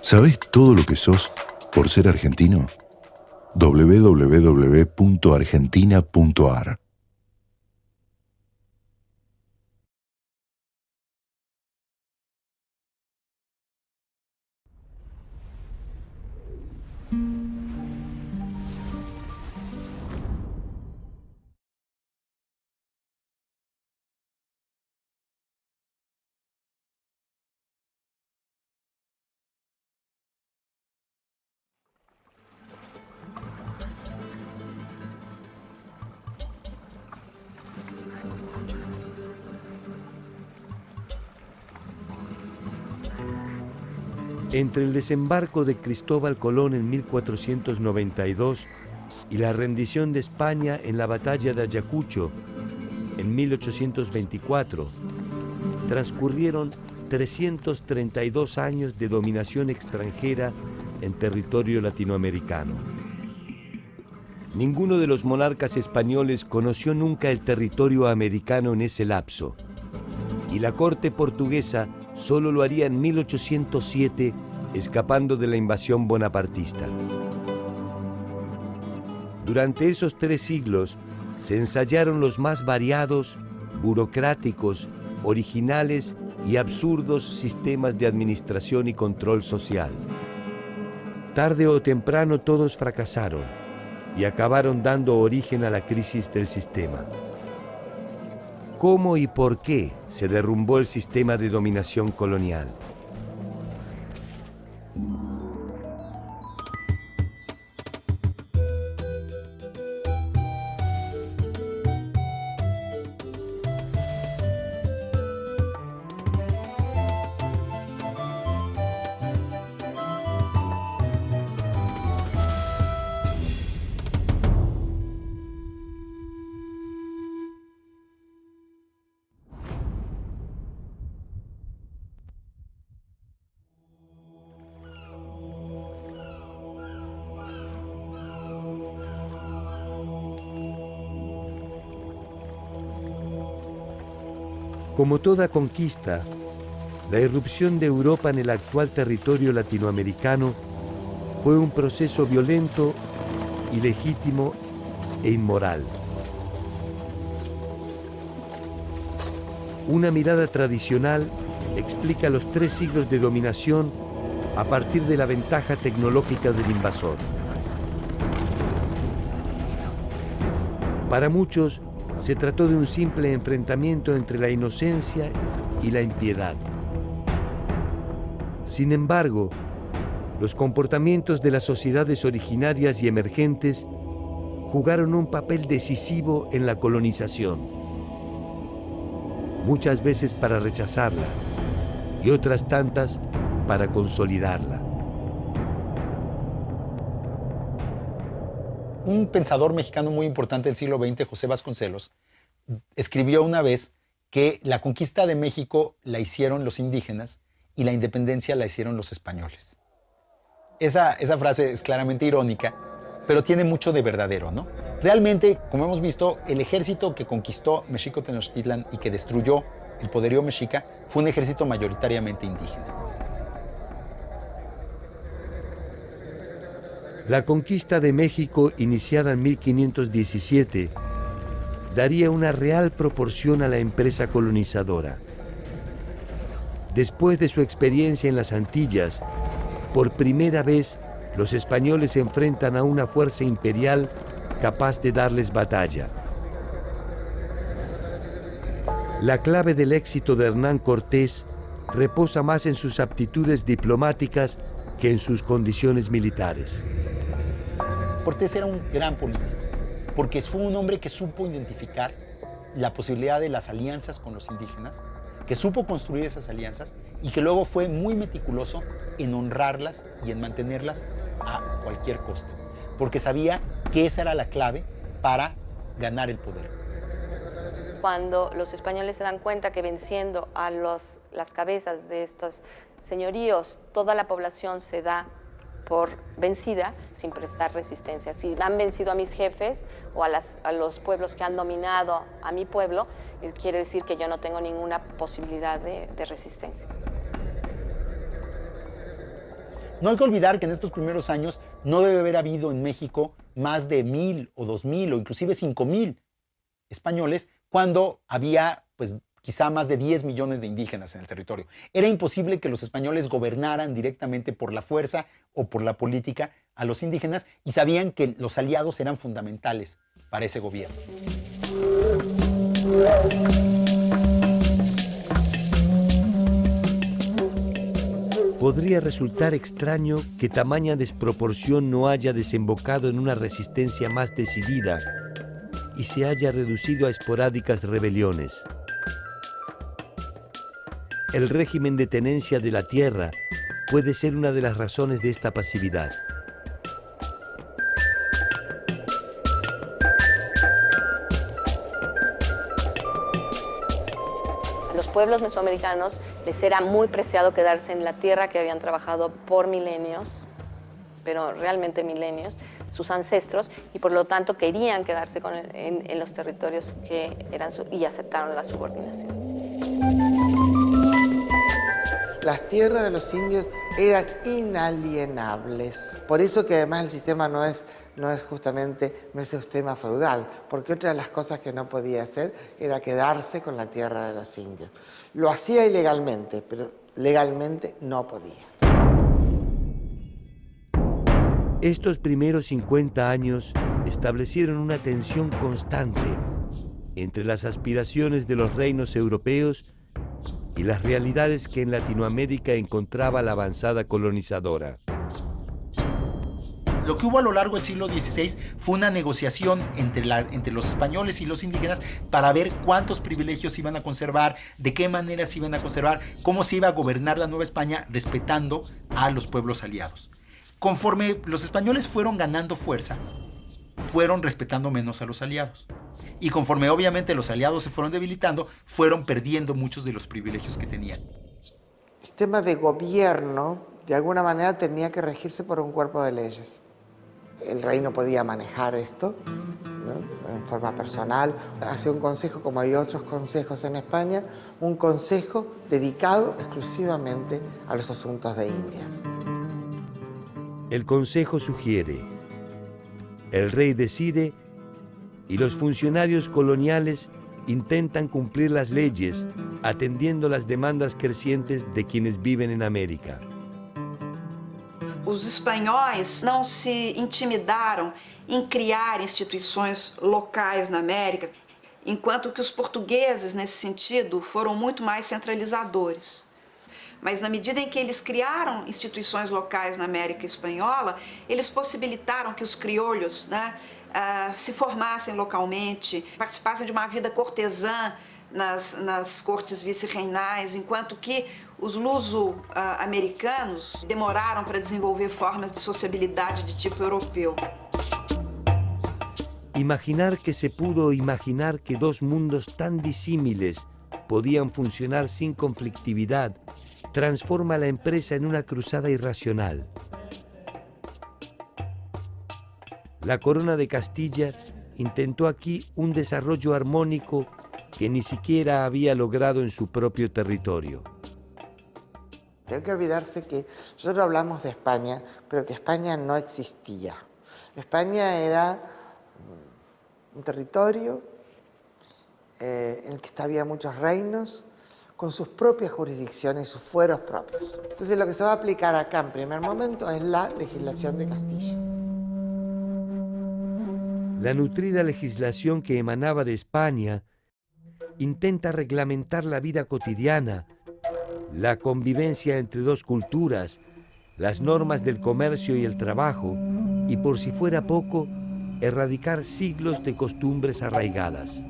¿Sabés todo lo que sos por ser argentino? www.argentina.ar. Entre el desembarco de Cristóbal Colón en 1492 y la rendición de España en la batalla de Ayacucho en 1824, transcurrieron 332 años de dominación extranjera en territorio latinoamericano. Ninguno de los monarcas españoles conoció nunca el territorio americano en ese lapso, y la corte portuguesa solo lo haría en 1807, escapando de la invasión bonapartista. Durante esos 3 siglos se ensayaron los más variados, burocráticos, originales y absurdos sistemas de administración y control social. Tarde o temprano todos fracasaron y acabaron dando origen a la crisis del sistema. ¿Cómo y por qué se derrumbó el sistema de dominación colonial? Como toda conquista, la irrupción de Europa en el actual territorio latinoamericano fue un proceso violento, ilegítimo e inmoral. Una mirada tradicional explica los 3 siglos de dominación a partir de la ventaja tecnológica del invasor. Para muchos, se trató de un simple enfrentamiento entre la inocencia y la impiedad. Sin embargo, los comportamientos de las sociedades originarias y emergentes jugaron un papel decisivo en la colonización, muchas veces para rechazarla y otras tantas para consolidarla. Un pensador mexicano muy importante del siglo XX, José Vasconcelos, escribió una vez que la conquista de México la hicieron los indígenas y la independencia la hicieron los españoles. Esa frase es claramente irónica, pero tiene mucho de verdadero, ¿no? Realmente, como hemos visto, el ejército que conquistó Mexico Tenochtitlan y que destruyó el poderío mexica fue un ejército mayoritariamente indígena. La conquista de México, iniciada en 1517, daría una real proporción a la empresa colonizadora. Después de su experiencia en las Antillas, por primera vez los españoles se enfrentan a una fuerza imperial capaz de darles batalla. La clave del éxito de Hernán Cortés reposa más en sus aptitudes diplomáticas que en sus condiciones militares. Cortés era un gran político, porque fue un hombre que supo identificar la posibilidad de las alianzas con los indígenas, que supo construir esas alianzas y que luego fue muy meticuloso en honrarlas y en mantenerlas a cualquier costo, porque sabía que esa era la clave para ganar el poder. Cuando los españoles se dan cuenta que venciendo a las cabezas de estos señoríos, toda la población se da por vencida sin prestar resistencia. Si han vencido a mis jefes o a los pueblos que han dominado a mi pueblo, quiere decir que yo no tengo ninguna posibilidad de resistencia. No hay que olvidar que en estos primeros años no debe haber habido en México más de 1,000 o 2,000 o inclusive 5,000 españoles cuando había pues quizá más de 10 millones de indígenas en el territorio. Era imposible que los españoles gobernaran directamente por la fuerza o por la política a los indígenas y sabían que los aliados eran fundamentales para ese gobierno. Podría resultar extraño que tamaña desproporción no haya desembocado en una resistencia más decidida y se haya reducido a esporádicas rebeliones. El régimen de tenencia de la tierra puede ser una de las razones de esta pasividad. A los pueblos mesoamericanos les era muy preciado quedarse en la tierra que habían trabajado por milenios, pero realmente milenios, sus ancestros, y por lo tanto querían quedarse en los territorios que eran y aceptaron la subordinación. Las tierras de los indios eran inalienables. Por eso que además el sistema no es un sistema feudal, porque otra de las cosas que no podía hacer era quedarse con la tierra de los indios. Lo hacía ilegalmente, pero legalmente no podía. Estos primeros 50 años establecieron una tensión constante entre las aspiraciones de los reinos europeos y las realidades que en Latinoamérica encontraba la avanzada colonizadora. Lo que hubo a lo largo del siglo XVI fue una negociación entre los españoles y los indígenas para ver cuántos privilegios iban a conservar, de qué manera se iban a conservar, cómo se iba a gobernar la Nueva España respetando a los pueblos aliados. Conforme los españoles fueron ganando fuerza, fueron respetando menos a los aliados. Y conforme obviamente los aliados se fueron debilitando, fueron perdiendo muchos de los privilegios que tenían. El sistema de gobierno, de alguna manera, tenía que regirse por un cuerpo de leyes. El rey no podía manejar esto, ¿no?, en forma personal. Hacía un consejo, como hay otros consejos en España, un consejo dedicado exclusivamente a los asuntos de Indias. El consejo sugiere, el rey decide y los funcionarios coloniales intentan cumplir las leyes atendiendo las demandas crecientes de quienes viven en América. Os espanhóis não se intimidaram em criar instituições locais na América, enquanto que os portugueses, nesse sentido, foram muito mais centralizadores. Mas na medida em que eles criaram instituições locais na América Espanhola, eles possibilitaram que os criolhos, né, se formassem localmente, participassem de uma vida cortesã nas cortes vice-reinais, enquanto que os luso-americanos demoraram para desenvolver formas de sociabilidade de tipo europeu. Imaginar que se pudo imaginar que dos mundos tan disímiles podían funcionar sin conflictividad transforma a la empresa en una cruzada irracional. La corona de Castilla intentó aquí un desarrollo armónico que ni siquiera había logrado en su propio territorio. No hay que olvidarse que nosotros hablamos de España, pero que España no existía. España era un territorio en el que había muchos reinos, con sus propias jurisdicciones y sus fueros propios. Entonces lo que se va a aplicar acá en primer momento es la legislación de Castilla. La nutrida legislación que emanaba de España intenta reglamentar la vida cotidiana, la convivencia entre dos culturas, las normas del comercio y el trabajo, y por si fuera poco, erradicar siglos de costumbres arraigadas.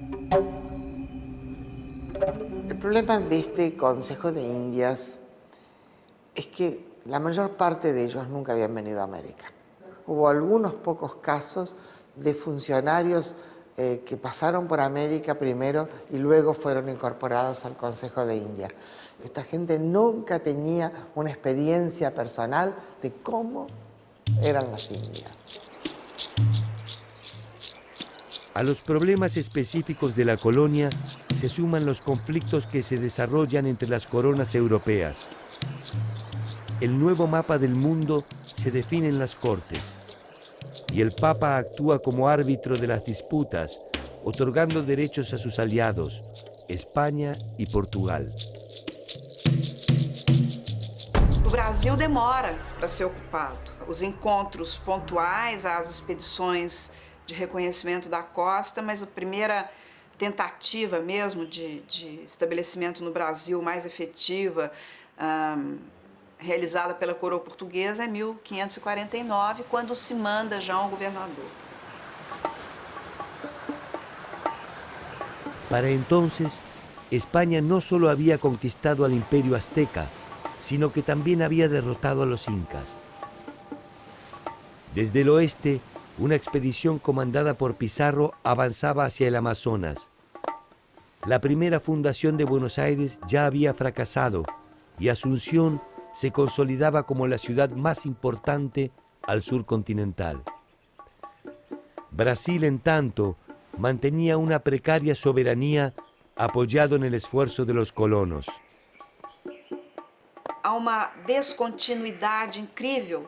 El problema de este Consejo de Indias es que la mayor parte de ellos nunca habían venido a América. Hubo algunos pocos casos de funcionarios que pasaron por América primero y luego fueron incorporados al Consejo de Indias. Esta gente nunca tenía una experiencia personal de cómo eran las Indias. A los problemas específicos de la colonia se suman los conflictos que se desarrollan entre las coronas europeas. el nuevo mapa del mundo se define en las Cortes y el Papa actúa como árbitro de las disputas, otorgando derechos a sus aliados, Espanha e Portugal. O Brasil demora para ser ocupado. Os encontros pontuais, as expedições de reconhecimento da costa, mas a primeira tentativa mesmo de estabelecimento no Brasil mais efetiva, realizada pela coroa portuguesa, é 1549, quando se manda já um governador. Para entonces, España no solo había conquistado al imperio azteca, sino que también había derrotado a los incas. Desde el oeste, una expedición comandada por Pizarro avanzaba hacia el Amazonas. La primera fundación de Buenos Aires ya había fracasado y Asunción se consolidaba como la ciudad más importante al sur continental. Brasil, en tanto, mantenía una precaria soberanía apoyado en el esfuerzo de los colonos. Há uma descontinuidade incrível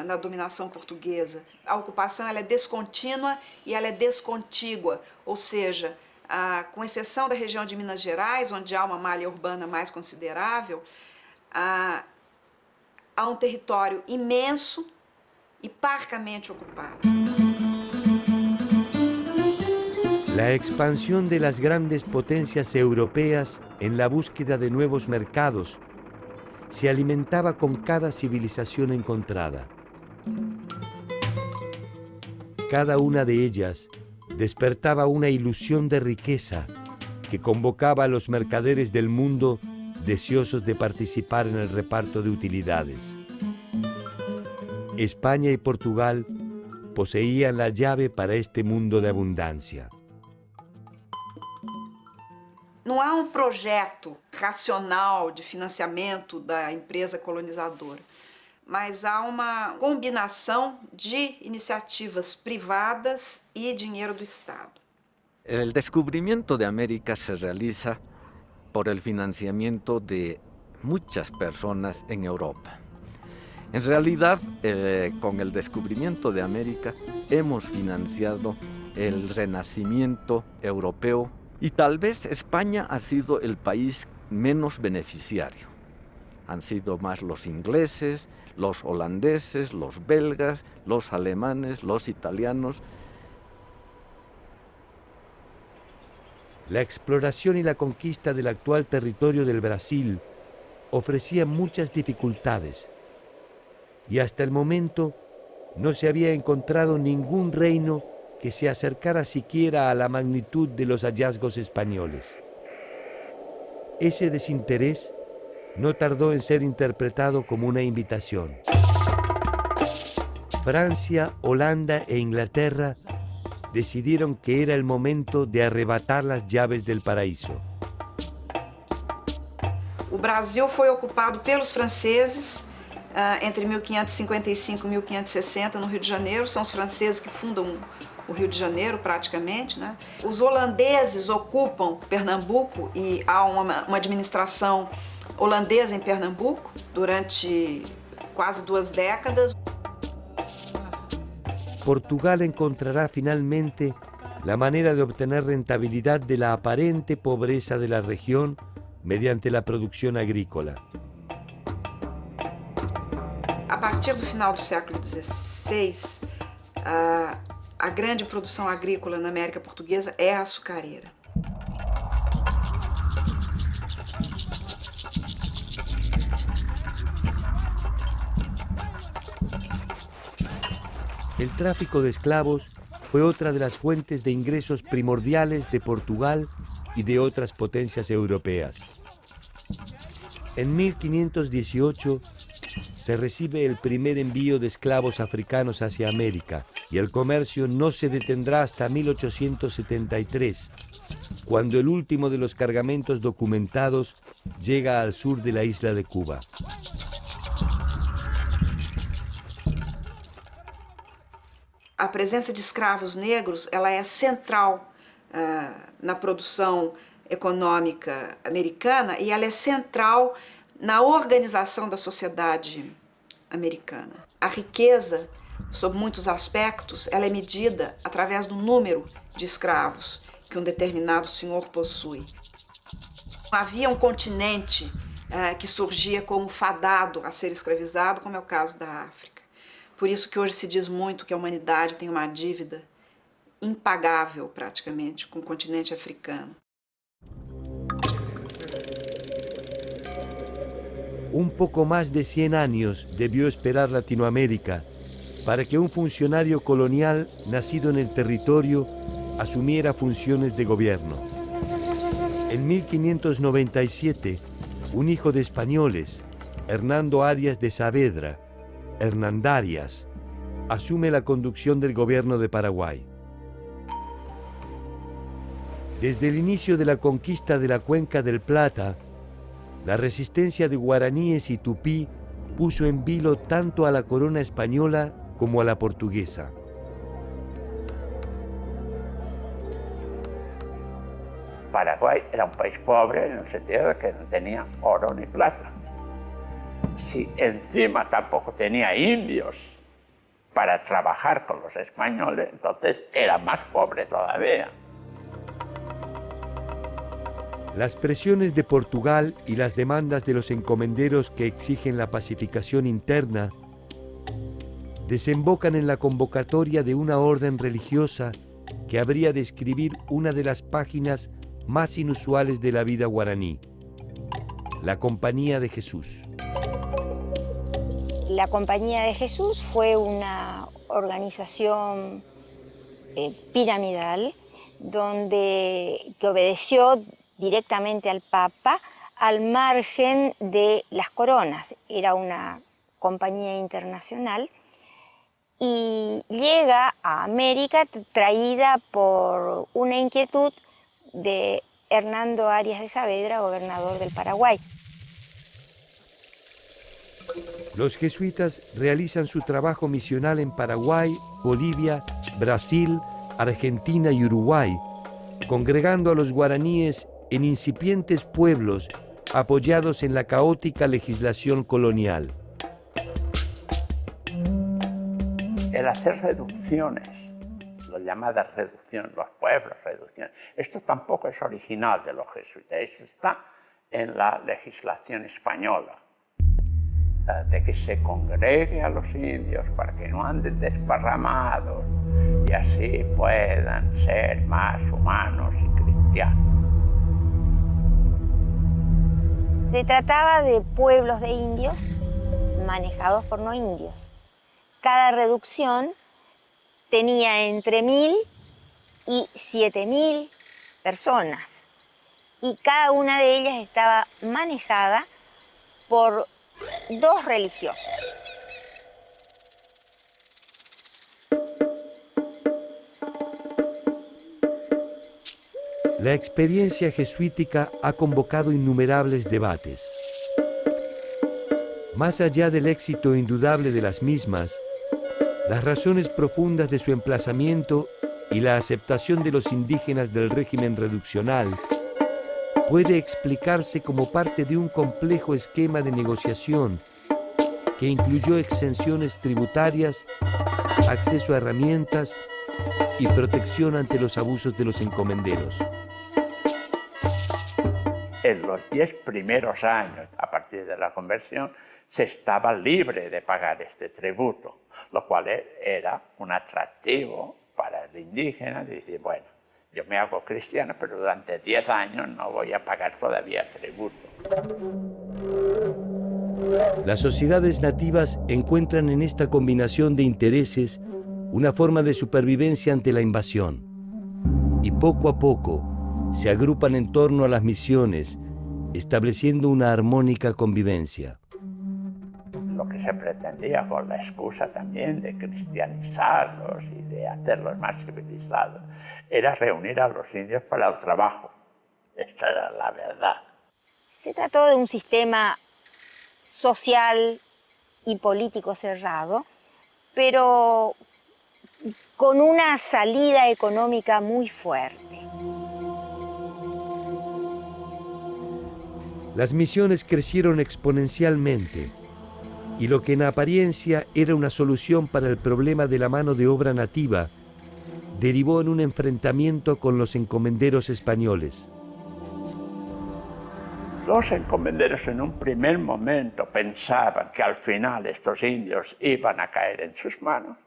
na dominação portuguesa. A ocupação ela é descontínua e ela é descontígua, ou seja, com exceção da região de Minas Gerais, onde há uma malha urbana mais considerável, há um território imenso e parcamente ocupado. La expansión de las grandes potencias europeas en la búsqueda de nuevos mercados se alimentaba con cada civilización encontrada. Cada una de ellas despertaba una ilusión de riqueza que convocaba a los mercaderes del mundo deseosos de participar en el reparto de utilidades. España y Portugal poseían la llave para este mundo de abundancia. Não há um projeto racional de financiamento da empresa colonizadora, mas há uma combinação de iniciativas privadas e dinheiro do Estado. El descubrimiento de América se realiza por el financiamiento de muchas personas en Europa. En realidad, con el descubrimiento de América hemos financiado el renacimiento europeo y tal vez España ha sido el país menos beneficiario. Han sido más los ingleses, los holandeses, los belgas, los alemanes, los italianos. La exploración y la conquista del actual territorio del Brasil ofrecían muchas dificultades y hasta el momento no se había encontrado ningún reino que se acercara siquiera a la magnitud de los hallazgos españoles. Ese desinterés no tardó en ser interpretado como una invitación. Francia, Holanda e Inglaterra decidieron que era el momento de arrebatar las llaves del paraíso. O Brasil foi ocupado pelos franceses entre 1555 e 1560 no Rio de Janeiro. São os franceses que fundam o Rio de Janeiro, praticamente, né? Os holandeses ocupam Pernambuco e há uma administração holandesa em Pernambuco durante quase 2 décadas. Portugal encontrará finalmente la manera de obtener rentabilidad de la aparente pobreza de la región mediante la producción agrícola. A partir do final do século XVI, a grande produção agrícola na América Portuguesa é a açucareira. El tráfico de esclavos fue otra de las fuentes de ingresos primordiales de Portugal y de otras potencias europeas. En 1518 se recibe el primer envío de esclavos africanos hacia América y el comercio no se detendrá hasta 1873, cuando el último de los cargamentos documentados llega al sur de la isla de Cuba. A presença de escravos negros ela é central na produção econômica americana e ela é central na organização da sociedade americana. A riqueza, sob muitos aspectos, ela é medida através do número de escravos que um determinado senhor possui. Havia um continente que surgia como fadado a ser escravizado, como é o caso da África. Por isso que hoje se diz muito que a humanidade tem uma dívida impagável, praticamente, com o continente africano. Un poco más de 100 años debió esperar Latinoamérica para que un funcionario colonial nacido en el territorio asumiera funciones de gobierno. En 1597, un hijo de españoles, Hernando Arias de Saavedra, Hernandarias, asume la conducción del gobierno de Paraguay. Desde el inicio de la conquista de la Cuenca del Plata, la resistencia de guaraníes y tupí puso en vilo tanto a la corona española como a la portuguesa. Paraguay era un país pobre en el sentido de que no tenía oro ni plata. Si encima tampoco tenía indios para trabajar con los españoles, entonces era más pobre todavía. Las presiones de Portugal y las demandas de los encomenderos que exigen la pacificación interna desembocan en la convocatoria de una orden religiosa que habría de escribir una de las páginas más inusuales de la vida guaraní, la Compañía de Jesús. La Compañía de Jesús fue una organización piramidal que obedeció directamente al Papa al margen de las coronas. Era una compañía internacional y llega a América traída por una inquietud de Hernando Arias de Saavedra, gobernador del Paraguay. Los jesuitas realizan su trabajo misional en Paraguay, Bolivia, Brasil, Argentina y Uruguay, congregando a los guaraníes en incipientes pueblos apoyados en la caótica legislación colonial. El hacer reducciones, las llamadas reducciones, los pueblos, reducciones, esto tampoco es original de los jesuitas, esto está en la legislación española, de que se congregue a los indios para que no anden desparramados y así puedan ser más humanos y cristianos. Se trataba de pueblos de indios manejados por no indios. Cada reducción tenía entre 1.000 y 7.000 personas y cada una de ellas estaba manejada por 2 religiosos. La experiencia jesuítica ha convocado innumerables debates. Más allá del éxito indudable de las mismas, las razones profundas de su emplazamiento y la aceptación de los indígenas del régimen reduccional puede explicarse como parte de un complejo esquema de negociación que incluyó exenciones tributarias, acceso a herramientas y protección ante los abusos de los encomenderos. En los 10 primeros años, a partir de la conversión, se estaba libre de pagar este tributo, lo cual era un atractivo para el indígena de decir, bueno, yo me hago cristiano, pero durante 10 años no voy a pagar todavía tributo. Las sociedades nativas encuentran en esta combinación de intereses una forma de supervivencia ante la invasión. Y poco a poco se agrupan en torno a las misiones, estableciendo una armónica convivencia. Lo que se pretendía con la excusa también de cristianizarlos y de hacerlos más civilizados era reunir a los indios para el trabajo. Esta era la verdad. Se trató de un sistema social y político cerrado, pero con una salida económica muy fuerte. Las misiones crecieron exponencialmente y lo que en apariencia era una solución para el problema de la mano de obra nativa derivó en un enfrentamiento con los encomenderos españoles. Los encomenderos en un primer momento pensaban que al final estos indios iban a caer en sus manos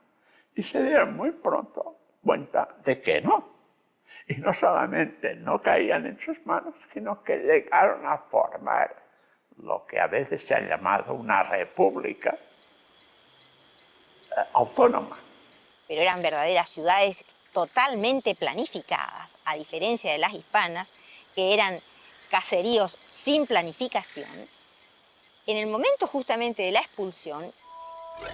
y se dieron muy pronto cuenta de que no. Y no solamente no caían en sus manos, sino que llegaron a formar lo que a veces se ha llamado una república autónoma. Pero eran verdaderas ciudades totalmente planificadas, a diferencia de las hispanas, que eran caseríos sin planificación. En el momento justamente de la expulsión,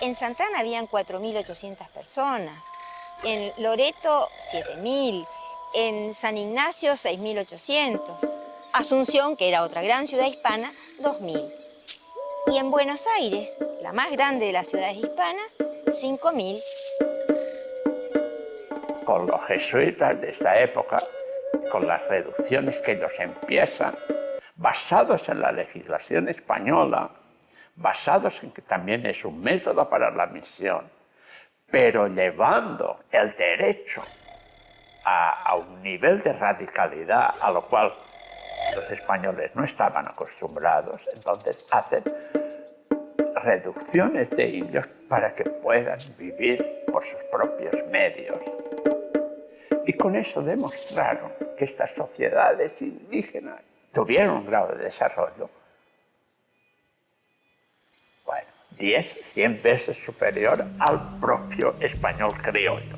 en Santa Ana habían 4.800 personas, en Loreto 7.000, en San Ignacio 6.800, Asunción, que era otra gran ciudad hispana, 2.000. Y en Buenos Aires, la más grande de las ciudades hispanas, 5.000. Con los jesuitas de esta época, con las reducciones que ellos empiezan, basados en la legislación española, basados en que también es un método para la misión, pero llevando el derecho a un nivel de radicalidad a lo cual los españoles no estaban acostumbrados, entonces hacen reducciones de indios para que puedan vivir por sus propios medios. Y con eso demostraron que estas sociedades indígenas tuvieron un grado de desarrollo, bueno, 10, 100 veces superior al propio español criollo.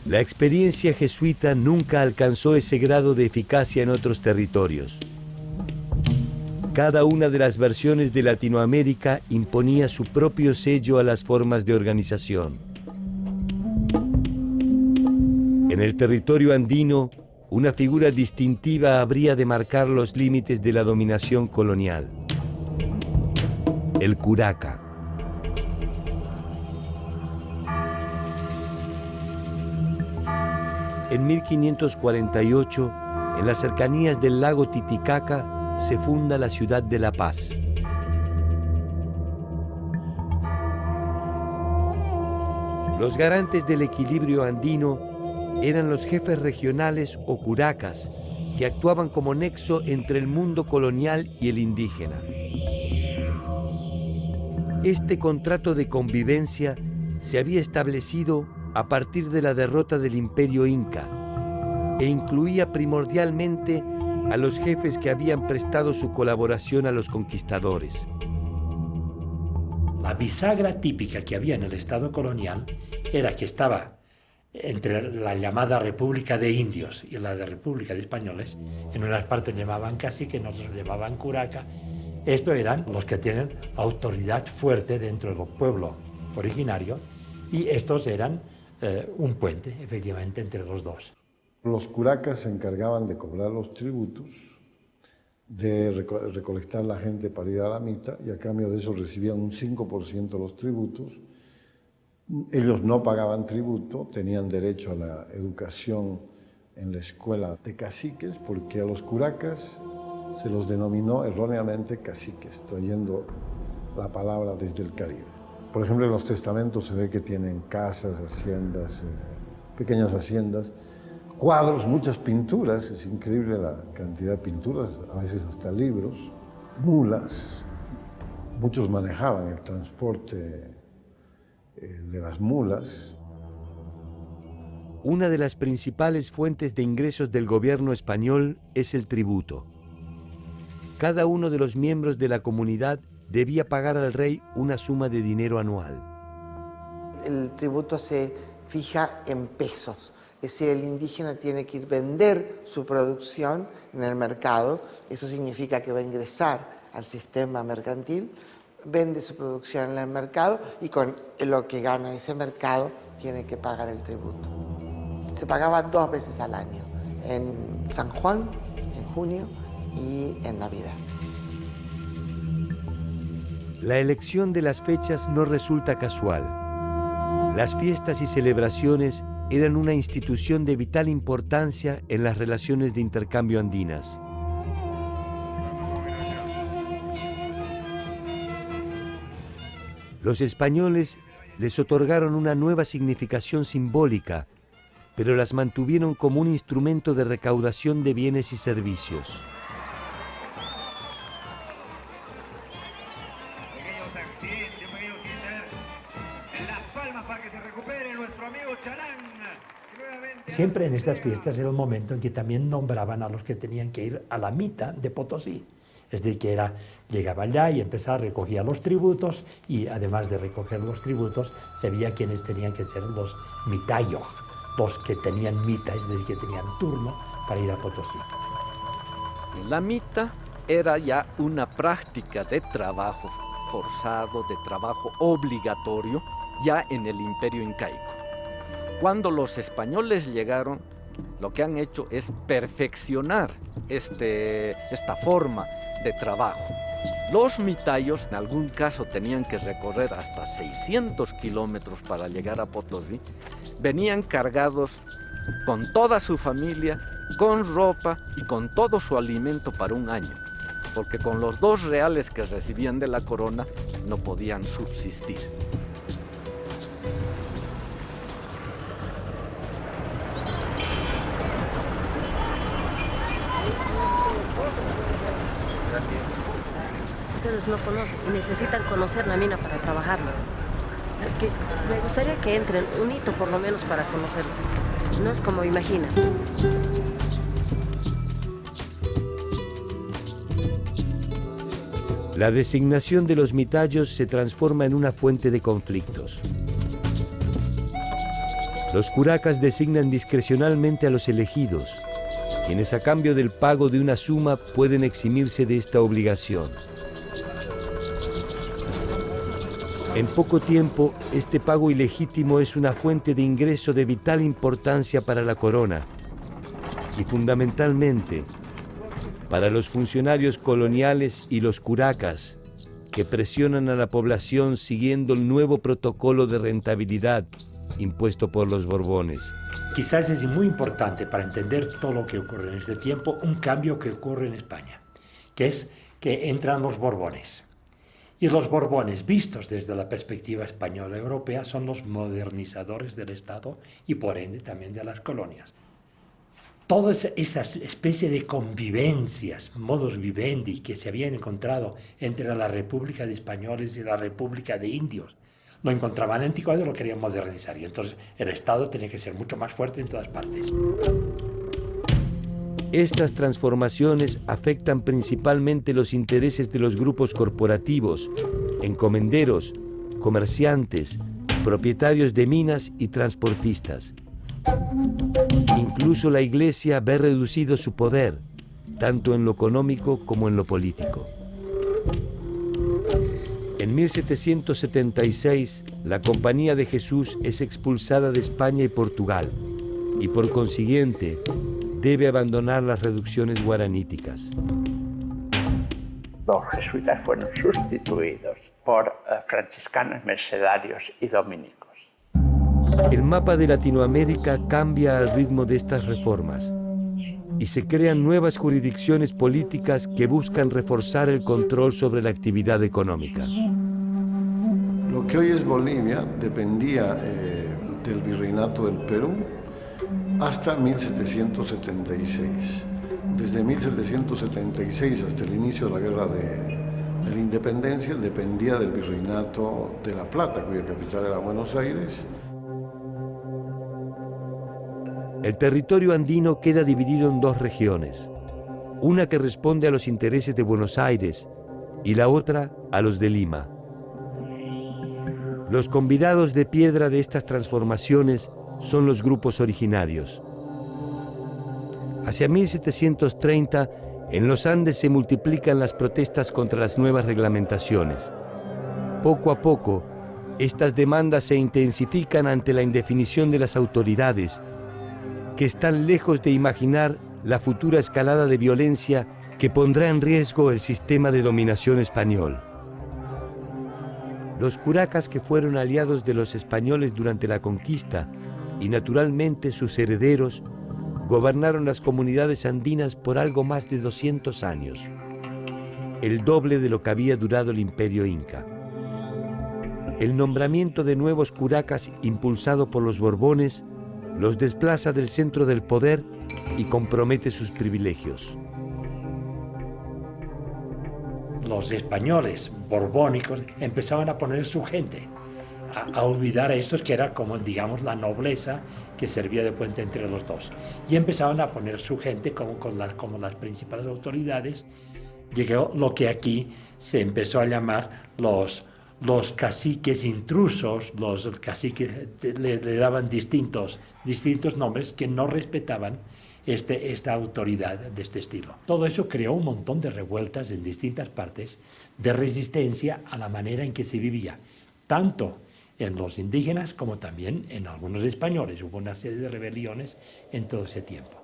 La experiencia jesuita nunca alcanzó ese grado de eficacia en otros territorios. Cada una de las versiones de Latinoamérica imponía su propio sello a las formas de organización. En el territorio andino, una figura distintiva habría de marcar los límites de la dominación colonial: el curaca. En 1548, en las cercanías del lago Titicaca, se funda la ciudad de La Paz. Los garantes del equilibrio andino eran los jefes regionales o curacas, que actuaban como nexo entre el mundo colonial y el indígena. Este contrato de convivencia se había establecido a partir de la derrota del Imperio Inca e incluía primordialmente a los jefes que habían prestado su colaboración a los conquistadores. La bisagra típica que había en el Estado colonial era que estaba entre la llamada República de Indios y la de República de Españoles. En unas partes llamaban cacique, en otras llamaban curaca. Estos eran los que tienen autoridad fuerte dentro del pueblo originario y estos eran un puente, efectivamente, entre los dos. Los curacas se encargaban de cobrar los tributos, de recolectar la gente para ir a la mita, y a cambio de eso recibían un 5% de los tributos. Ellos no pagaban tributo, tenían derecho a la educación en la escuela de caciques, porque a los curacas se los denominó erróneamente caciques, trayendo la palabra desde el Caribe. Por ejemplo, en los testamentos se ve que tienen casas, haciendas, pequeñas haciendas, cuadros, muchas pinturas, es increíble la cantidad de pinturas, a veces hasta libros, mulas, muchos manejaban el transporte de las mulas. Una de las principales fuentes de ingresos del gobierno español es el tributo. Cada uno de los miembros de la comunidad debía pagar al rey una suma de dinero anual. El tributo se fija en pesos, es decir, el indígena tiene que ir a vender su producción en el mercado, eso significa que va a ingresar al sistema mercantil, vende su producción en el mercado y con lo que gana ese mercado tiene que pagar el tributo. Se pagaba 2 veces al año, en San Juan, en junio, y en Navidad. La elección de las fechas no resulta casual. Las fiestas y celebraciones eran una institución de vital importancia en las relaciones de intercambio andinas. Los españoles les otorgaron una nueva significación simbólica, pero las mantuvieron como un instrumento de recaudación de bienes y servicios. Siempre en estas fiestas era el momento en que también nombraban a los que tenían que ir a la mita de Potosí. Es decir, que llegaba allá y empezaba, recogía los tributos y además de recoger los tributos, sabía quiénes tenían que ser los mitayos, los que tenían mita, es decir, que tenían turno para ir a Potosí. La mita era ya una práctica de trabajo forzado, de trabajo obligatorio, ya en el Imperio Incaico. Cuando los españoles llegaron, lo que han hecho es perfeccionar esta forma de trabajo. Los mitayos, en algún caso, tenían que recorrer hasta 600 kilómetros para llegar a Potosí. Venían cargados con toda su familia, con ropa y con todo su alimento para un año, porque con los 2 reales que recibían de la corona no podían subsistir. Ustedes no conocen y necesitan conocer la mina para trabajarla. Es que me gustaría que entren un hito por lo menos para conocerlo. No es como imaginan. La designación de los mitayos se transforma en una fuente de conflictos. Los curacas designan discrecionalmente a los elegidos, quienes a cambio del pago de una suma pueden eximirse de esta obligación. En poco tiempo, este pago ilegítimo es una fuente de ingreso de vital importancia para la corona y fundamentalmente para los funcionarios coloniales y los curacas que presionan a la población siguiendo el nuevo protocolo de rentabilidad impuesto por los Borbones. Quizás es muy importante para entender todo lo que ocurre en este tiempo un cambio que ocurre en España, que es que entran los Borbones. Y los Borbones, vistos desde la perspectiva española europea, son los modernizadores del Estado y por ende también de las colonias. Toda esa especie de convivencias, modus vivendi, que se habían encontrado entre la República de Españoles y la República de Indios, lo encontraban anticuado y lo querían modernizar. Y entonces el Estado tenía que ser mucho más fuerte en todas partes. Estas transformaciones afectan principalmente los intereses de los grupos corporativos, encomenderos, comerciantes, propietarios de minas y transportistas. Incluso la Iglesia ve reducido su poder, tanto en lo económico como en lo político. En 1776, la Compañía de Jesús es expulsada de España y Portugal, y por consiguiente, debe abandonar las reducciones guaraníticas. Los jesuitas fueron sustituidos por franciscanos, mercedarios y dominicos. El mapa de Latinoamérica cambia al ritmo de estas reformas y se crean nuevas jurisdicciones políticas que buscan reforzar el control sobre la actividad económica. Lo que hoy es Bolivia dependía del virreinato del Perú hasta 1776. Desde 1776 hasta el inicio de la Guerra de la Independencia dependía del Virreinato de La Plata, cuya capital era Buenos Aires. El territorio andino queda dividido en 2 regiones, una que responde a los intereses de Buenos Aires y la otra a los de Lima. Los convidados de piedra de estas transformaciones son los grupos originarios. Hacia 1730, en los Andes se multiplican las protestas contra las nuevas reglamentaciones. Poco a poco, estas demandas se intensifican ante la indefinición de las autoridades, que están lejos de imaginar la futura escalada de violencia que pondrá en riesgo el sistema de dominación español. Los curacas, que fueron aliados de los españoles durante la conquista, y naturalmente sus herederos, gobernaron las comunidades andinas por algo más de 200 años, el doble de lo que había durado el Imperio Inca. El nombramiento de nuevos curacas impulsado por los Borbones los desplaza del centro del poder y compromete sus privilegios. Los españoles borbónicos empezaban a poner su gente, a olvidar a estos que era como, digamos, la nobleza que servía de puente entre los dos. Y empezaban a poner su gente como las principales autoridades. Llegó lo que aquí se empezó a llamar los caciques intrusos. Los caciques le daban distintos nombres que no respetaban esta autoridad de este estilo. Todo eso creó un montón de revueltas en distintas partes de resistencia a la manera en que se vivía, tanto en los indígenas como también en algunos españoles. Hubo una serie de rebeliones en todo ese tiempo.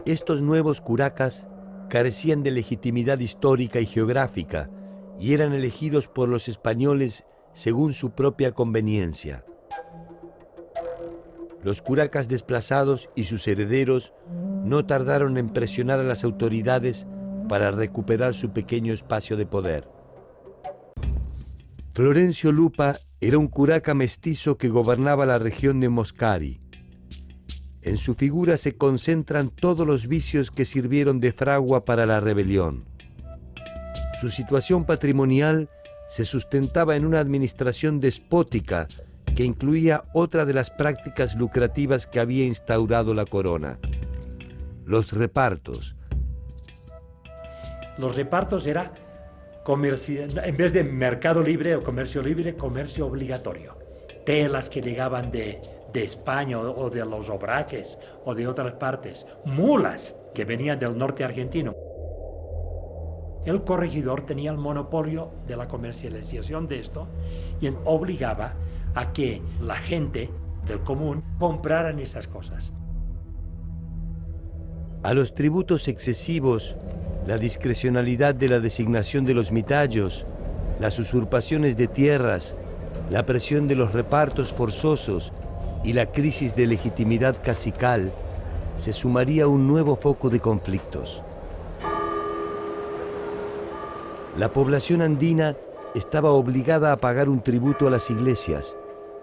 Estos nuevos curacas carecían de legitimidad histórica y geográfica y eran elegidos por los españoles según su propia conveniencia. Los curacas desplazados y sus herederos no tardaron en presionar a las autoridades para recuperar su pequeño espacio de poder. Florencio Lupa era un curaca mestizo que gobernaba la región de Moscari. En su figura se concentran todos los vicios que sirvieron de fragua para la rebelión. Su situación patrimonial se sustentaba en una administración despótica que incluía otra de las prácticas lucrativas que había instaurado la corona: los repartos. Los repartos era en vez de mercado libre o comercio obligatorio. Telas que llegaban de España o de los obraques o de otras partes, mulas que venían del norte argentino. El corregidor tenía el monopolio de la comercialización de esto y obligaba a que la gente del común compraran esas cosas. A los tributos excesivos, la discrecionalidad de la designación de los mitallos, las usurpaciones de tierras, la presión de los repartos forzosos y la crisis de legitimidad cacical, se sumaría un nuevo foco de conflictos. La población andina estaba obligada a pagar un tributo a las iglesias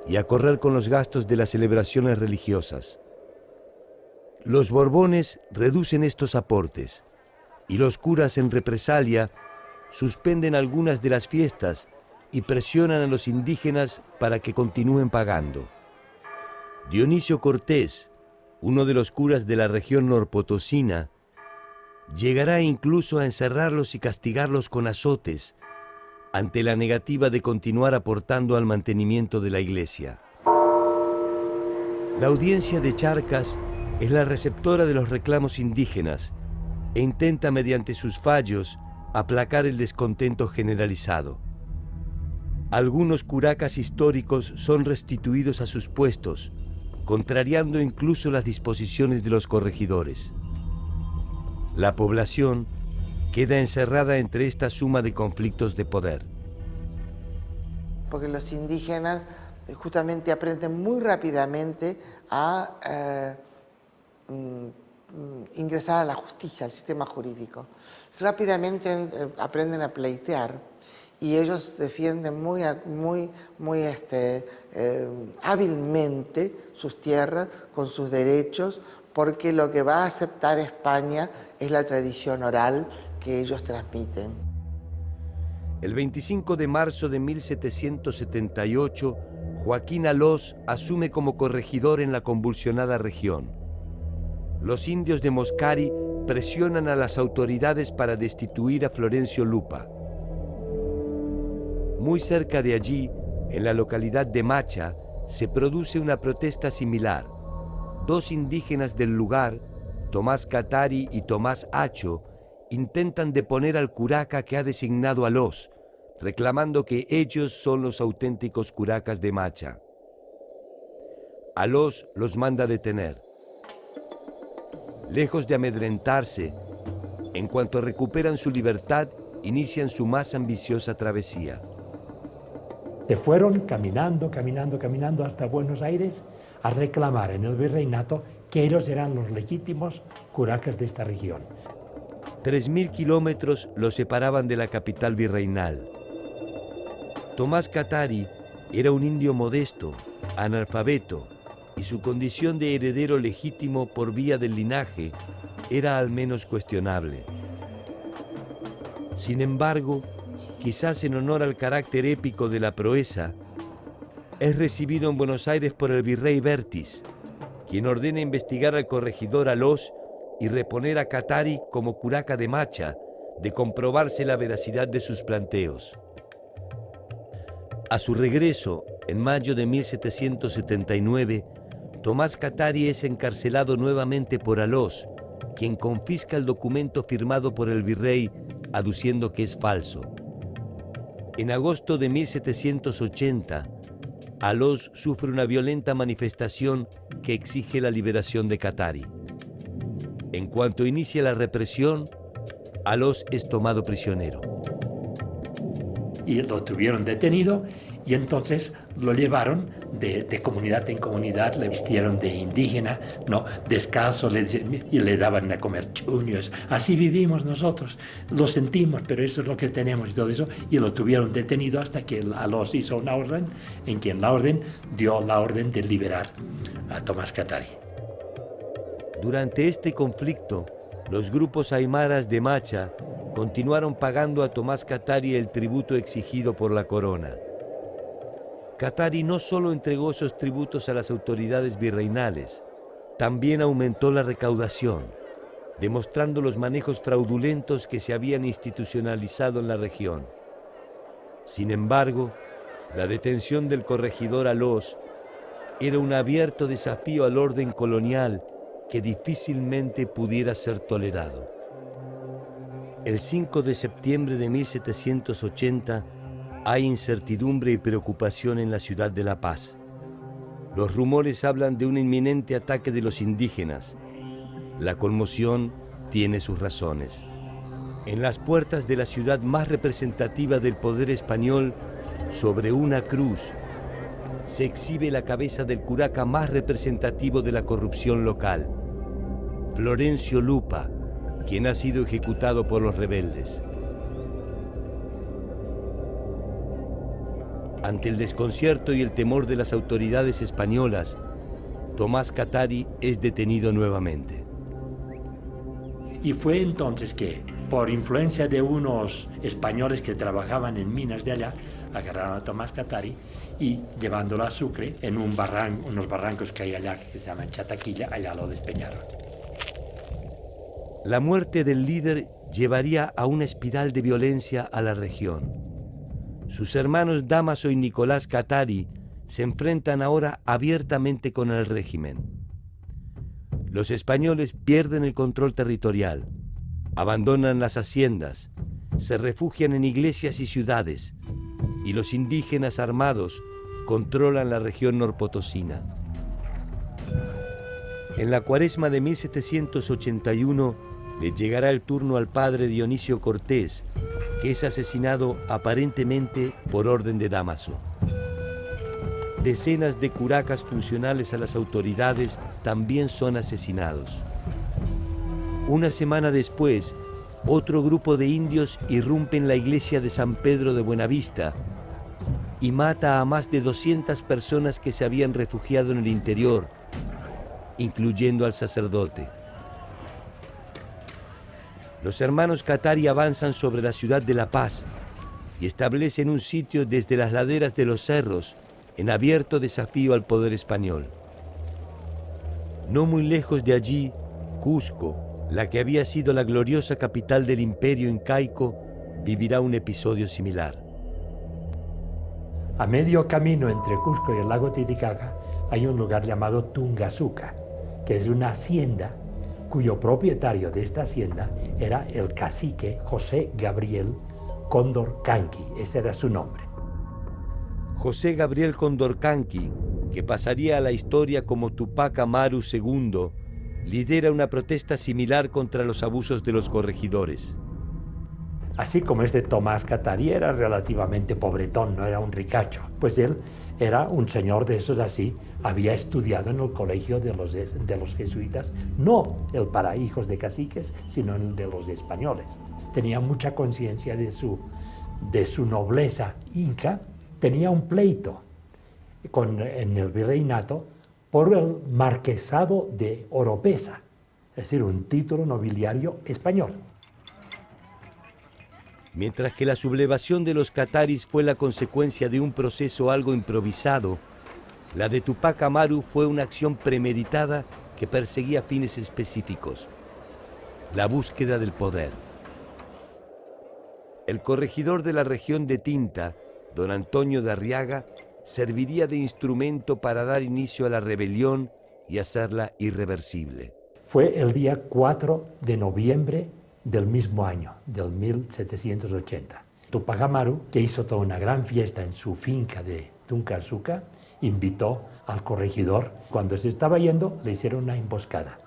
y a correr con los gastos de las celebraciones religiosas. Los Borbones reducen estos aportes y los curas, en represalia, suspenden algunas de las fiestas y presionan a los indígenas para que continúen pagando. Dionisio Cortés, uno de los curas de la región norpotosina, llegará incluso a encerrarlos y castigarlos con azotes ante la negativa de continuar aportando al mantenimiento de la iglesia. La audiencia de Charcas es la receptora de los reclamos indígenas e intenta mediante sus fallos aplacar el descontento generalizado. Algunos curacas históricos son restituidos a sus puestos, contrariando incluso las disposiciones de los corregidores. La población queda encerrada entre esta suma de conflictos de poder. Porque los indígenas justamente aprenden muy rápidamente a ingresar a la justicia, al sistema jurídico. Rápidamente aprenden a pleitear y ellos defienden muy hábilmente sus tierras con sus derechos, porque lo que va a aceptar España es la tradición oral que ellos transmiten. El 25 de marzo de 1778, Joaquín Alós asume como corregidor en la convulsionada región. Los indios de Moscari presionan a las autoridades para destituir a Florencio Lupa. Muy cerca de allí, en la localidad de Macha, se produce una protesta similar. Dos indígenas del lugar, Tomás Catari y Tomás Acho, intentan deponer al curaca que ha designado Alós, reclamando que ellos son los auténticos curacas de Macha. Alós los manda detener. Lejos de amedrentarse, en cuanto recuperan su libertad, inician su más ambiciosa travesía. Se fueron caminando hasta Buenos Aires a reclamar en el virreinato que ellos eran los legítimos curacas de esta región. 3.000 kilómetros lo separaban de la capital virreinal. Tomás Katari era un indio modesto, analfabeto, y su condición de heredero legítimo por vía del linaje era al menos cuestionable. Sin embargo, quizás en honor al carácter épico de la proeza, es recibido en Buenos Aires por el virrey Bertis, quien ordena investigar al corregidor Alós y reponer a Katari como curaca de Macha, de comprobarse la veracidad de sus planteos. A su regreso, en mayo de 1779, Tomás Katari es encarcelado nuevamente por Alós, quien confisca el documento firmado por el virrey, aduciendo que es falso. En agosto de 1780, Alós sufre una violenta manifestación que exige la liberación de Katari. En cuanto inicia la represión, Alós es tomado prisionero. Y lo tuvieron detenido y entonces lo llevaron de comunidad en comunidad, le vistieron de indígena, no, descalzo, y le daban a comer chuños. Así vivimos nosotros, lo sentimos, pero eso es lo que tenemos y todo eso. Y lo tuvieron detenido hasta que Alós hizo una orden, en quien la orden dio la orden de liberar a Tomás Katari. Durante este conflicto, los grupos aymaras de Macha continuaron pagando a Tomás Katari el tributo exigido por la corona. Katari no solo entregó esos tributos a las autoridades virreinales, también aumentó la recaudación, demostrando los manejos fraudulentos que se habían institucionalizado en la región. Sin embargo, la detención del corregidor Alós era un abierto desafío al orden colonial que difícilmente pudiera ser tolerado. El 5 de septiembre de 1780 hay incertidumbre y preocupación en la ciudad de La Paz. Los rumores hablan de un inminente ataque de los indígenas. La conmoción tiene sus razones. En las puertas de la ciudad más representativa del poder español, sobre una cruz, se exhibe la cabeza del curaca más representativo de la corrupción local, Florencio Lupa, quien ha sido ejecutado por los rebeldes. Ante el desconcierto y el temor de las autoridades españolas, Tomás Katari es detenido nuevamente. Y fue entonces que, por influencia de unos españoles que trabajaban en minas de allá, agarraron a Tomás Katari y, llevándolo a Sucre, en unos barrancos que hay allá que se llaman Chataquilla, allá lo despeñaron. La muerte del líder llevaría a una espiral de violencia a la región. Sus hermanos Dámaso y Nicolás Katari se enfrentan ahora abiertamente con el régimen. Los españoles pierden el control territorial, abandonan las haciendas, se refugian en iglesias y ciudades, y los indígenas armados controlan la región norpotosina. En la cuaresma de 1781 le llegará el turno al padre Dionisio Cortés, que es asesinado aparentemente por orden de Dámaso. Decenas de curacas funcionales a las autoridades también son asesinados. Una semana después, otro grupo de indios irrumpe en la iglesia de San Pedro de Buenavista y mata a más de 200 personas que se habían refugiado en el interior, incluyendo al sacerdote. Los hermanos Katari avanzan sobre la ciudad de La Paz y establecen un sitio desde las laderas de los cerros en abierto desafío al poder español. No muy lejos de allí, Cusco, la que había sido la gloriosa capital del imperio incaico, vivirá un episodio similar. A medio camino entre Cusco y el lago Titicaca hay un lugar llamado Tungazuca, que es una hacienda cuyo propietario de esta hacienda era el cacique José Gabriel Condorcanqui, ese era su nombre. José Gabriel Condorcanqui, que pasaría a la historia como Tupac Amaru II, lidera una protesta similar contra los abusos de los corregidores. Así como este Tomás Katari era relativamente pobretón, no era un ricacho, pues él era un señor de esos así, había estudiado en el colegio de los jesuitas, no el para hijos de caciques, sino el de los españoles. Tenía mucha conciencia de su nobleza inca, tenía un pleito en el virreinato por el marquesado de Oropesa, es decir, un título nobiliario español. Mientras que la sublevación de los cataris fue la consecuencia de un proceso algo improvisado, la de Tupac Amaru fue una acción premeditada que perseguía fines específicos: la búsqueda del poder. El corregidor de la región de Tinta, don Antonio de Arriaga, serviría de instrumento para dar inicio a la rebelión y hacerla irreversible. Fue el día 4 de noviembre del mismo año, del 1780. Tupac Amaru, que hizo toda una gran fiesta en su finca de Tunca-Suca, invitó al corregidor. Cuando se estaba yendo, le hicieron una emboscada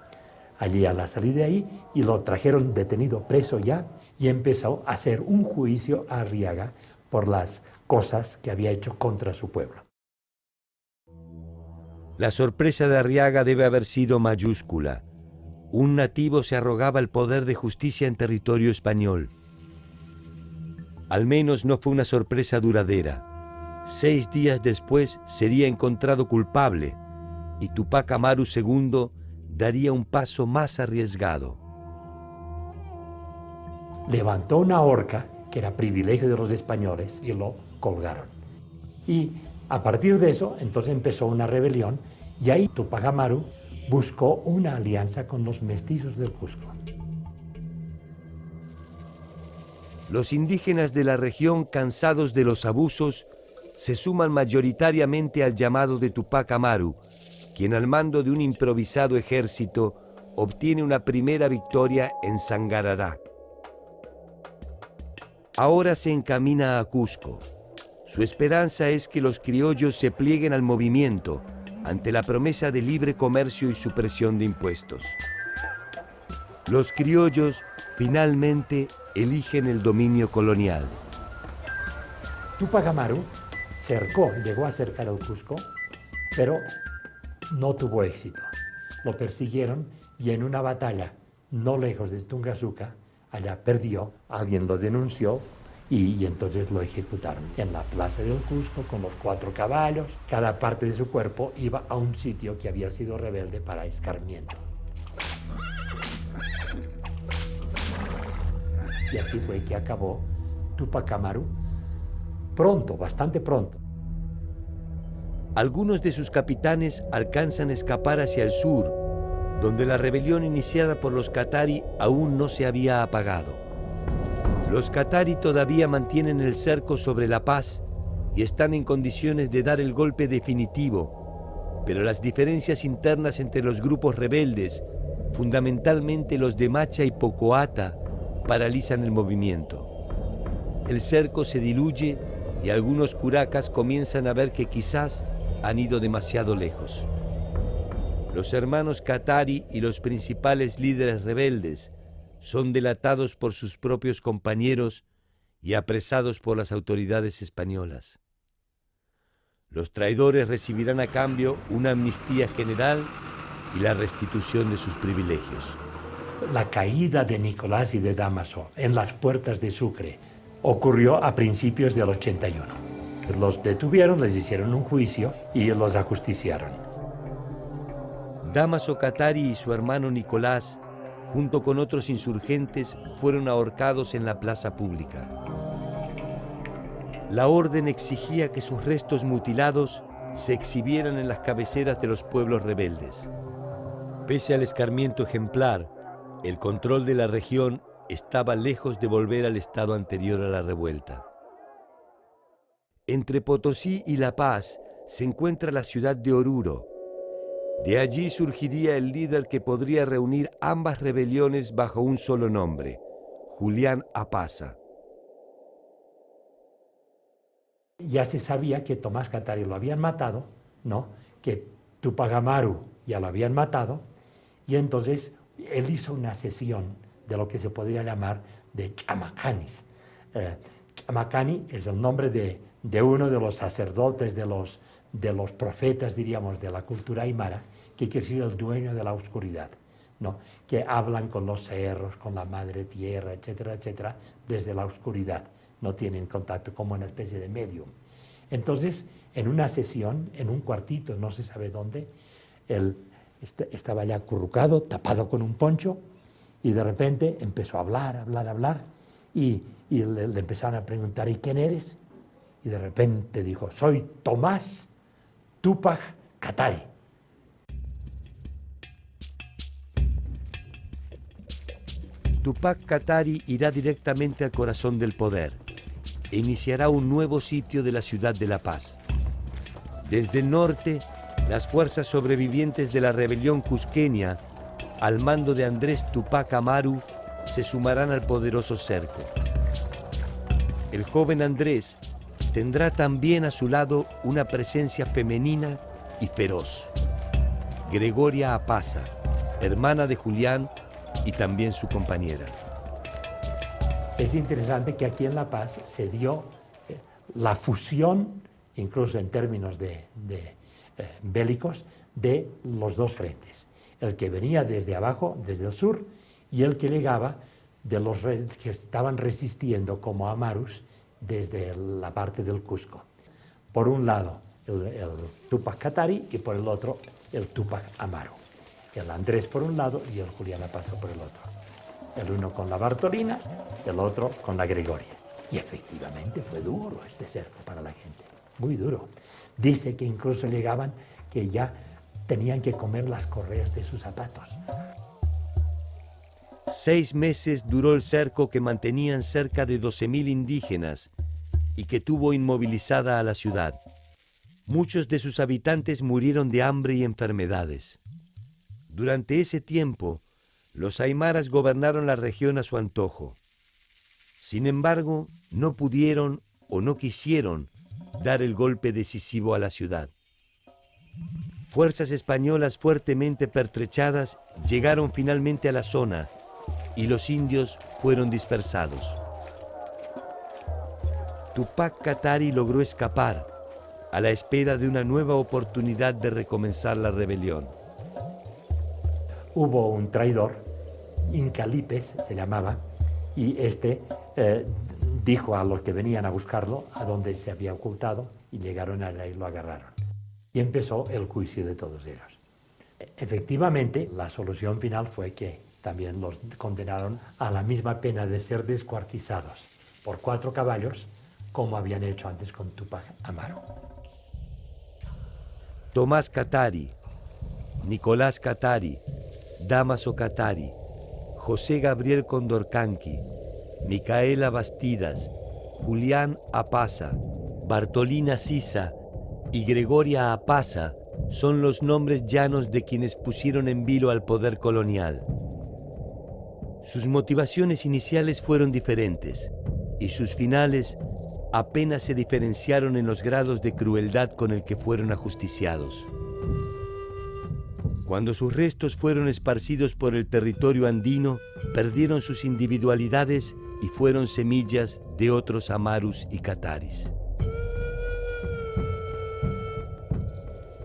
allí a la salida de ahí y lo trajeron detenido, preso ya, y empezó a hacer un juicio a Arriaga por las cosas que había hecho contra su pueblo. La sorpresa de Arriaga debe haber sido mayúscula. Un nativo se arrogaba el poder de justicia en territorio español. Al menos no fue una sorpresa duradera. 6 días después sería encontrado culpable y Tupac Amaru II daría un paso más arriesgado. Levantó una horca, que era privilegio de los españoles, y lo colgaron. Y a partir de eso, entonces empezó una rebelión, y ahí Tupac Amaru buscó una alianza con los mestizos del Cusco. Los indígenas de la región, cansados de los abusos, se suman mayoritariamente al llamado de Tupac Amaru, quien al mando de un improvisado ejército obtiene una primera victoria en Sangarará. Ahora se encamina a Cusco. Su esperanza es que los criollos se plieguen al movimiento ante la promesa de libre comercio y supresión de impuestos. Los criollos finalmente eligen el dominio colonial. Tupac Amaru llegó a cercar el Cusco, pero no tuvo éxito. Lo persiguieron y en una batalla no lejos de Tunga-Suca, allá perdió, alguien lo denunció y entonces lo ejecutaron en la plaza del Cusco con los 4 caballos. Cada parte de su cuerpo iba a un sitio que había sido rebelde para escarmiento. Y así fue que acabó Tupac Amaru pronto, bastante pronto. Algunos de sus capitanes alcanzan a escapar hacia el sur, donde la rebelión iniciada por los Katari aún no se había apagado. Los Katari todavía mantienen el cerco sobre La Paz y están en condiciones de dar el golpe definitivo, pero las diferencias internas entre los grupos rebeldes, fundamentalmente los de Macha y Pocoata, paralizan el movimiento. El cerco se diluye y algunos curacas comienzan a ver que quizás han ido demasiado lejos. Los hermanos Katari y los principales líderes rebeldes son delatados por sus propios compañeros y apresados por las autoridades españolas. Los traidores recibirán a cambio una amnistía general y la restitución de sus privilegios. La caída de Nicolás y de Dámaso en las puertas de Sucre ocurrió a principios del 81. Los detuvieron, les hicieron un juicio y los ajusticiaron. Dámaso Katari y su hermano Nicolás, junto con otros insurgentes, fueron ahorcados en la plaza pública. La orden exigía que sus restos mutilados se exhibieran en las cabeceras de los pueblos rebeldes. Pese al escarmiento ejemplar, el control de la región estaba lejos de volver al estado anterior a la revuelta. Entre Potosí y La Paz se encuentra la ciudad de Oruro. De allí surgiría el líder que podría reunir ambas rebeliones bajo un solo nombre, Julián Apaza. Ya se sabía que Tomás Katari lo habían matado, ¿no? Que Tupac Amaru ya lo habían matado, y entonces él hizo una sesión de lo que se podría llamar de chamacanis. Chamacani es el nombre de uno de los sacerdotes de de los profetas, diríamos, de la cultura aymara, que quiere decir el dueño de la oscuridad, ¿no? Que hablan con los cerros, con la madre tierra, etcétera, etcétera, desde la oscuridad, no tienen contacto, como una especie de medium. Entonces, en una sesión, en un cuartito, no se sabe dónde, él estaba ya acurrucado, tapado con un poncho, y de repente empezó a hablar, y le empezaron a preguntar, ¿y quién eres? Y de repente dijo, soy Tomás Tupac Katari. Tupac Katari irá directamente al corazón del poder e iniciará un nuevo sitio de la ciudad de La Paz. Desde el norte, las fuerzas sobrevivientes de la rebelión cusqueña, al mando de Andrés Tupac Amaru, se sumarán al poderoso cerco. El joven Andrés tendrá también a su lado una presencia femenina y feroz. Gregoria Apaza, hermana de Julián y también su compañera. Es interesante que aquí en La Paz se dio la fusión, incluso en términos bélicos, de los dos frentes. El que venía desde abajo, desde el sur, y el que llegaba de los que estaban resistiendo como Amarus desde la parte del Cusco. Por un lado el Tupac Katari y por el otro el Tupac Amaru. El Andrés por un lado y el Julián Apaza por el otro. El uno con la Bartolina, el otro con la Gregoria. Y efectivamente fue duro este cerco para la gente, muy duro. Dice que incluso llegaban que ya tenían que comer las correas de sus zapatos. 6 meses duró el cerco que mantenían cerca de 12.000 indígenas y que tuvo inmovilizada a la ciudad. Muchos de sus habitantes murieron de hambre y enfermedades. Durante ese tiempo, los aymaras gobernaron la región a su antojo. Sin embargo, no pudieron o no quisieron dar el golpe decisivo a la ciudad. Fuerzas españolas fuertemente pertrechadas llegaron finalmente a la zona y los indios fueron dispersados. Tupac Katari logró escapar a la espera de una nueva oportunidad de recomenzar la rebelión. Hubo un traidor, Incalipes se llamaba, y dijo a los que venían a buscarlo a dónde se había ocultado y llegaron allá y lo agarraron. Y empezó el juicio de todos ellos. Efectivamente, la solución final fue que también los condenaron a la misma pena de ser descuartizados por 4 caballos, como habían hecho antes con Tupac Amaru. Tomás Katari, Nicolás Katari, Damaso Katari, José Gabriel Condorcanqui, Micaela Bastidas, Julián Apaza, Bartolina Sisa y Gregoria Apaza son los nombres llanos de quienes pusieron en vilo al poder colonial. Sus motivaciones iniciales fueron diferentes y sus finales apenas se diferenciaron en los grados de crueldad con el que fueron ajusticiados. Cuando sus restos fueron esparcidos por el territorio andino, perdieron sus individualidades y fueron semillas de otros Amarus y Kataris.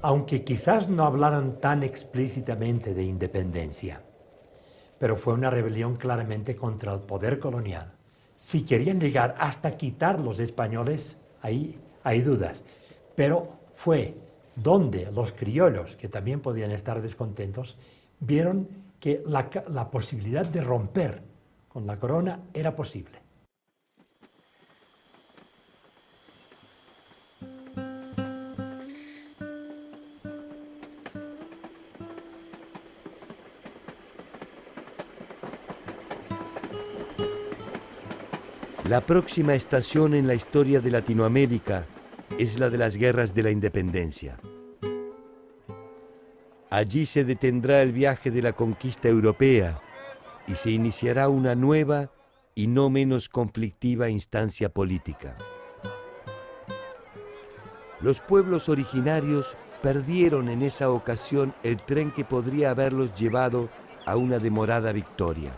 Aunque quizás no hablaran tan explícitamente de independencia, pero fue una rebelión claramente contra el poder colonial. Si querían llegar hasta quitar los españoles, ahí hay dudas, pero fue donde los criollos, que también podían estar descontentos, vieron que la posibilidad de romper con la corona era posible. La próxima estación en la historia de Latinoamérica es la de las guerras de la independencia. Allí se detendrá el viaje de la conquista europea y se iniciará una nueva y no menos conflictiva instancia política. Los pueblos originarios perdieron en esa ocasión el tren que podría haberlos llevado a una demorada victoria.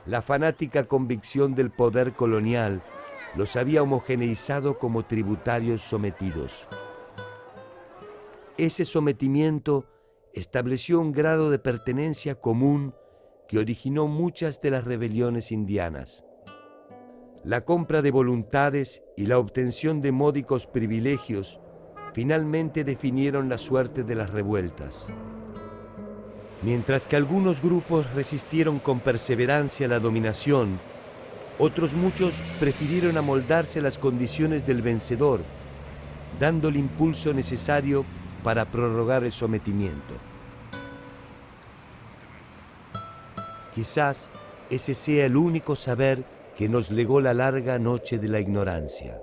La fanática convicción del poder colonial los había homogeneizado como tributarios sometidos. Ese sometimiento estableció un grado de pertenencia común que originó muchas de las rebeliones indianas. La compra de voluntades y la obtención de módicos privilegios finalmente definieron la suerte de las revueltas. Mientras que algunos grupos resistieron con perseverancia la dominación, otros muchos prefirieron amoldarse a las condiciones del vencedor, dando el impulso necesario para prorrogar el sometimiento. Quizás ese sea el único saber que nos legó la larga noche de la ignorancia.